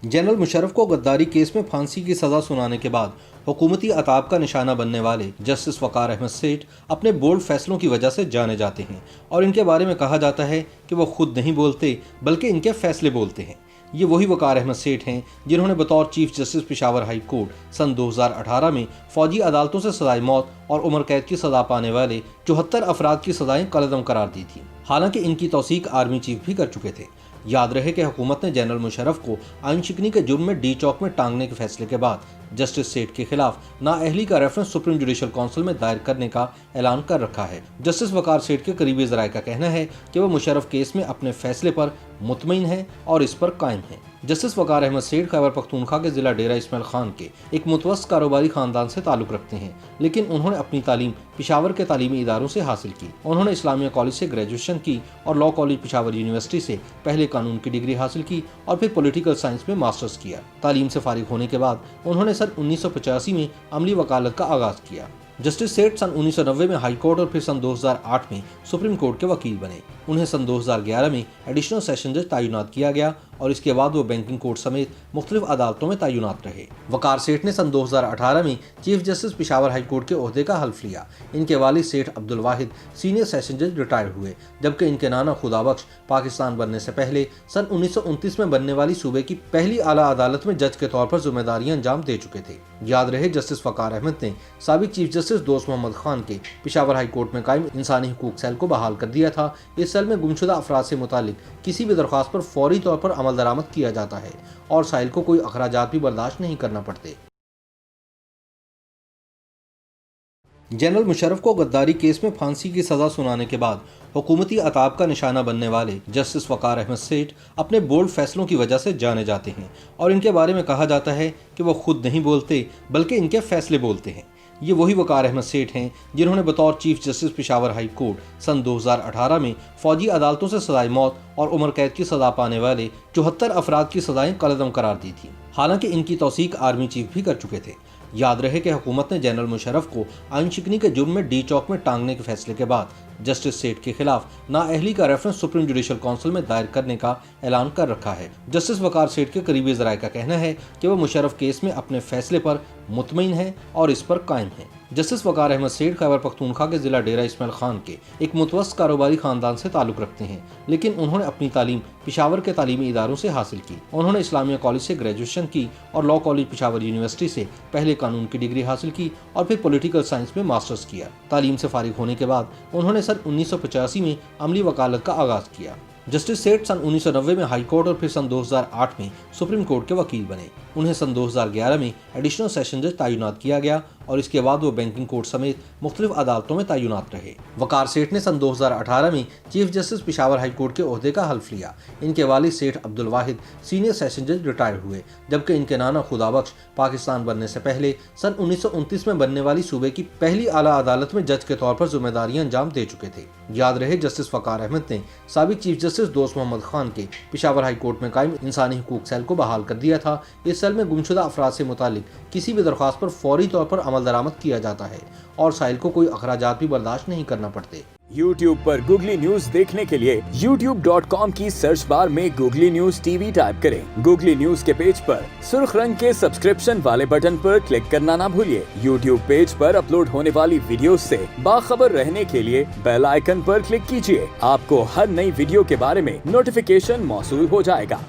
General Musharraf को गद्दारी case में फांसी की सजा सुनाने के बाद हुकूमती अताब का निशाना बनने वाले जस्टिस वकार अहमद सेठ अपने बोल्ड फैसलों की वजह से जाने जाते हैं और इनके बारे में कहा जाता है कि वो खुद नहीं बोलते बल्कि इनके फैसले बोलते हैं। ये वही वकार अहमद सेठ हैं जिन्होंने बतौर chief justice Peshawar high court सन 2018 में फौजी अदालतों से सजाए मौत और उम्र कैद की सजा पाने वाले 74 अफराद की सजाएं कलअदम करार दी थी। हालांकि इनकी तौसीक आर्मी चीफ भी कर चुके थे। याद रहे कि हुकूमत ने जनरल मुशर्रफ को आइन शिकनी के जुर्म में डी चौक में टांगने के फैसले के बाद जस्टिस सेठ के खिलाफ नाअहली का रेफरेंस सुप्रीम जुडिशल काउंसिल में दायर करने का ऐलान कर रखा है। जस्टिस वकार सेठ के करीबी ज़राए का कहना है कि वह मुशर्रफ केस में अपने फैसले पर मुतमईन है और इस पर कायम है। जस्टिस वकार अहमद सेठ खैबर पख्तूनख्वा के जिला डेरा इस्माइल खान के एक मुतवस्सित कारोबारी खानदान से ताल्लुक़ रखते हैं, लेकिन उन्होंने अपनी तालीम पेशावर के तालीमी इदारों से हासिल की। उन्होंने इस्लामिया कॉलेज से ग्रेजुएशन की और लॉ कॉलेज पेशावर यूनिवर्सिटी से पहले कानून की डिग्री हासिल की और फिर पॉलिटिकल साइंस में मास्टर्स किया। तालीम से फारिग होने के बाद उन्होंने सन 1985 में अमली वकालत का आगाज किया। जस्टिस सेठ सन 1990 में हाई कोर्ट और फिर सन 2008 में सुप्रीम कोर्ट के वकील बने। उन्हें सन 2011 में एडिशनल सेशन जज तैनात किया गया और इसके बाद वो बैंकिंग कोर्ट समेत मुख्तलिफ अदालतों में तैनात रहे। वकार सेठ ने सन 2018 में chief justice Peshawar high court के ओहदे का हल्फ लिया। इनके वालिद सेठ अब्दुल वाहिद सीनियर सेशन जज रिटायर हुए, जबकि इनके नाना खुदाबख्श पाकिस्तान बनने से पहले सन 1929 में बनने वाली सूबे की पहली आला अदालत में जज के तौर पर जिम्मेदारियां अंजाम दे चुके थे। याद रहे जस्टिस वकार अहमद ने साबिक चीफ जस्टिस दोस्त मोहम्मद खान के पेशावर हाई कोर्ट में कायम इंसानी हुकूक सेल को बहाल कर दिया था। इस सेल में गुमशुदा अफराद से मुतालिक किसी भी दरख्वास्त पर फौरी तौर पर अमल दरामद किया जाता है और साइल को कोई अखराजात भी बर्दाश्त नहीं करना पड़ते। जनरल मुशर्रफ को गद्दारी केस में फांसी की सजा सुनाने के बाद हुकूमती अताब का निशाना बनने वाले जस्टिस वकार अहमद सेठ अपने बोल्ड फैसलों की वजह से जाने जाते हैं और इनके बारे में कहा जाता है कि वो खुद नहीं बोलते बल्कि इनके फैसले बोलते हैं। ये वही वकार अहमद सेठ हैं जिन्होंने बतौर chief justice Peshawar high court सन 2018 में फौजी अदालतों से सजाए मौत और उम्र कैद की सजा पाने वाले 74 अफराद की सजाएं कलअदम करार दी थी। हालांकि इनकी तौसीक आर्मी चीफ भी कर चुके थे। याद रहे कि हुकूमत ने जनरल मुशर्रफ को आइन शिकनी के जुर्म में डी चौक में टांगने के फैसले के बाद जस्टिस सेठ के खिलाफ नाअहली का रेफरेंस सुप्रीम जुडिशल काउंसिल में दायर करने का ऐलान कर रखा है। जस्टिस वकार सेठ के करीबी ज़राए का कहना है कि वह मुशर्रफ केस में अपने फैसले पर मुतमईन है और इस पर कायम है। जस्टिस वकार अहमद सेठ खैबर पख्तूनख्वा के जिला डेरा इस्माइल खान के एक मुतवस्सित कारोबारी खानदान से ताल्लुक़ रखते हैं, लेकिन उन्होंने अपनी तालीम पेशावर के तालीमी इदारों से हासिल की। उन्होंने इस्लामिया कॉलेज से ग्रेजुएशन की और लॉ कॉलेज पेशावर यूनिवर्सिटी से पहले कानून की डिग्री हासिल की और फिर पॉलिटिकल साइंस में मास्टर्स किया। तालीम से फारिग होने के बाद उन्होंने सन 1985 में अमली वकालत का आगाज किया। जस्टिस सेठ सन 1990 में हाई कोर्ट और फिर सन 2008 में सुप्रीम कोर्ट के वकील बने। उन्हें सन 2011 में एडिशनल सेशन जज तैनात किया गया और इसके बाद वो बैंकिंग कोर्ट समेत मुख्तलिफ अदालतों में तैनात रहे। वकार सेठ ने सन 2018 में chief justice Peshawar high court के ओहदे का हल्फ लिया। इनके वालिद सेठ अब्दुल वाहिद सीनियर सेशन जज रिटायर हुए, जबकि इनके नाना खुदाबख्श पाकिस्तान बनने से पहले सन 1929 में बनने वाली सूबे की पहली आला अदालत में जज के तौर पर जिम्मेदारियां अंजाम दे चुके थे। याद रहे जस्टिस वकार अहमद ने साबिक चीफ जस्टिस दोस्त मोहम्मद खान के पेशावर हाई कोर्ट में कायम इंसानी हुकूक सेल को बहाल कर दिया था। इस सेल में गुमशुदा अफराद से मुतालिक किसी भी दरख्वास्त पर फौरी तौर पर अमल दरामद किया जाता है और साइल को कोई अखराजात भी बर्दाश्त नहीं करना पड़ते। YouTube पर गूगली न्यूज देखने के लिए youtube.com की सर्च बार में गूगली न्यूज टीवी टाइप करें। गूगली न्यूज के पेज पर सुर्ख रंग के सब्सक्रिप्शन वाले बटन पर क्लिक करना ना भूलिए। YouTube पेज पर अपलोड होने वाली वीडियोस से बाखबर रहने के लिए बेल आइकन पर क्लिक कीजिए। आपको हर नई वीडियो के बारे में नोटिफिकेशन मौसूल हो जाएगा।